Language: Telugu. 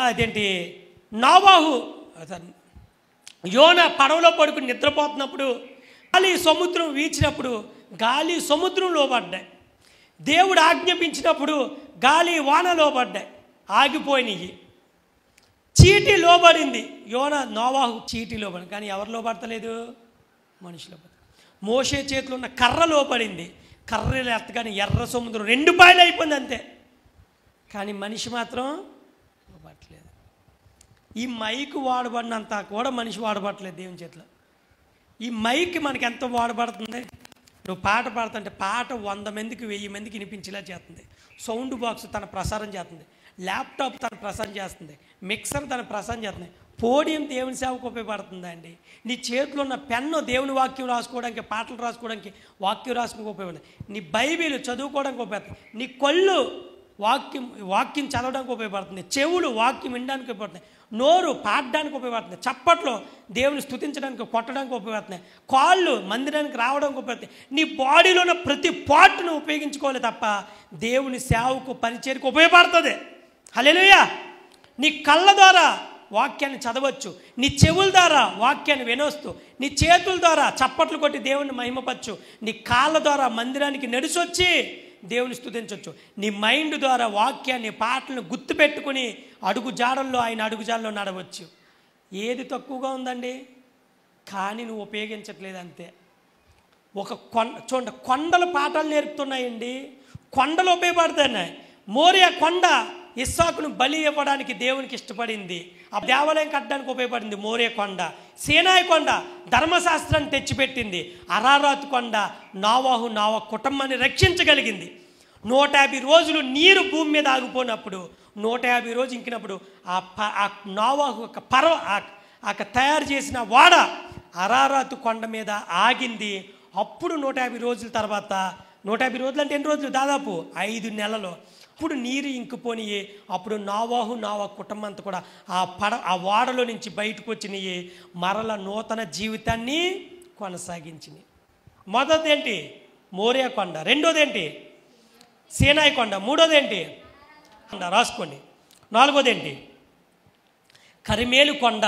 అదేంటి నోవాహు యోన పడవలో పడుకుని నిద్రపోతున్నప్పుడు గాలి సముద్రం వీచినప్పుడు గాలి సముద్రం లోబడ్డాయి. దేవుడు ఆజ్ఞాపించినప్పుడు గాలి వాన లోబడ్డాయి, ఆగిపోయినాయి. చీటి లోబడింది, నోవాహు చీటి లోబడింది. కానీ ఎవరు లోబడతలేదు? మనుషులు లోబడి. మోషే చేతిలో ఉన్న కర్ర లోబడింది, కర్రలు ఎత్తగానే ఎర్ర సముద్రం 2 పాయలు అయిపోయింది అంతే. కానీ మనిషి మాత్రం లోబట్టలేదు. ఈ మైక్ వాడబడినంత కూడా మనిషి వాడబట్టలేదు దేవుని చేతిలో. ఈ మైక్ మనకి ఎంత వాడబడుతుంది? నువ్వు పాట పాడుతుంటే పాట 100 మందికి 1000 మందికి వినిపించేలా చేస్తుంది. సౌండ్ బాక్స్ తన ప్రసారం చేస్తుంది, ల్యాప్టాప్ తన ప్రసారం చేస్తుంది, మిక్సర్ తన ప్రసారం చేస్తుంది. పోడియం దేవుని సేవకు ఉపయోగపడుతుందా అండి? నీ చేతిలో ఉన్న పెన్ను దేవుని వాక్యం రాసుకోవడానికి, పాటలు రాసుకోవడానికి, వాక్యం రాసుకోవడానికి ఉపయోగపడుతుంది. నీ బైబిల్ చదువుకోవడానికి ఉపయోగపడుతుంది. నీ కళ్ళు వాక్యం చదవడానికి ఉపయోగపడుతుంది. చెవులు వాక్యం వినడానికి ఉపయోగపడుతుంది. నోరు పాడడానికి ఉపయోగపడుతుంది. చప్పట్లో దేవుని స్తుతించడానికి, కొట్టడానికి ఉపయోగపడుతున్నాయి. కాళ్ళు మందిరానికి రావడానికి ఉపయోగపడుతుంది. నీ బాడీలో ఉన్న ప్రతి పార్ట్ను ఉపయోగించుకోవాలి తప్ప దేవుని సేవకు పరిచర్యకు ఉపయోగపడుతుంది. హల్లెలూయా. నీ కళ్ళ ద్వారా వాక్యాన్ని చదవచ్చు, నీ చెవుల ద్వారా వాక్యాన్ని వినొస్తూ, నీ చేతుల ద్వారా చప్పట్లు కొట్టి దేవుని మహిమపరచు, నీ కాళ్ళ ద్వారా మందిరానికి నడిచొచ్చి దేవుని స్తుతించవచ్చు. నీ మైండ్ ద్వారా వాక్యాన్ని, పాటలను గుర్తుపెట్టుకుని అడుగు జాడల్లో ఆయన అడుగు జాడల్లో నడవచ్చు. ఏది తక్కువగా ఉందండి? కానీ నువ్వు ఉపయోగించట్లేదు అంతే. చూడండి, కొండలు పాఠాలు నేర్పుతున్నాయండి, కొండలు ఉపయోగపడుతున్నాయి. మోరియా కొండ ఇస్సాకును బలి ఇవ్వడానికి దేవునికి ఇష్టపడింది, ఆ దేవాలయం కట్టడానికి ఉపయోగపడింది మోరియా కొండ. సీనాయి కొండ ధర్మశాస్త్రాన్ని తెచ్చిపెట్టింది. అరారాతు కొండ నోవాహు కుటుంబాన్ని రక్షించగలిగింది. 150 రోజులు నీరు భూమి మీద ఆగిపోయినప్పుడు, 150 రోజులు ఇంకినప్పుడు ఆ నోవాహు తయారు చేసిన వాడ అరారాతు కొండ మీద ఆగింది. అప్పుడు 150 రోజుల తర్వాత, 150 రోజులు అంటే ఎన్ని రోజులు? దాదాపు 5 నెలలు. అప్పుడు నీరు ఇంకిపోయి, అప్పుడు నోవాహు కుటుంబం అంతా కూడా ఆ వాడలో నుంచి బయటకు వచ్చినాయి, మరల నూతన జీవితాన్ని కొనసాగించినాయి. మొదటిది ఏంటి? మోరియా కొండ. రెండోది ఏంటి? సీనాయి కొండ. మూడోది ఏంటి? రాసుకోండి. 4వది ఏంటి? కరిమేలు కొండ.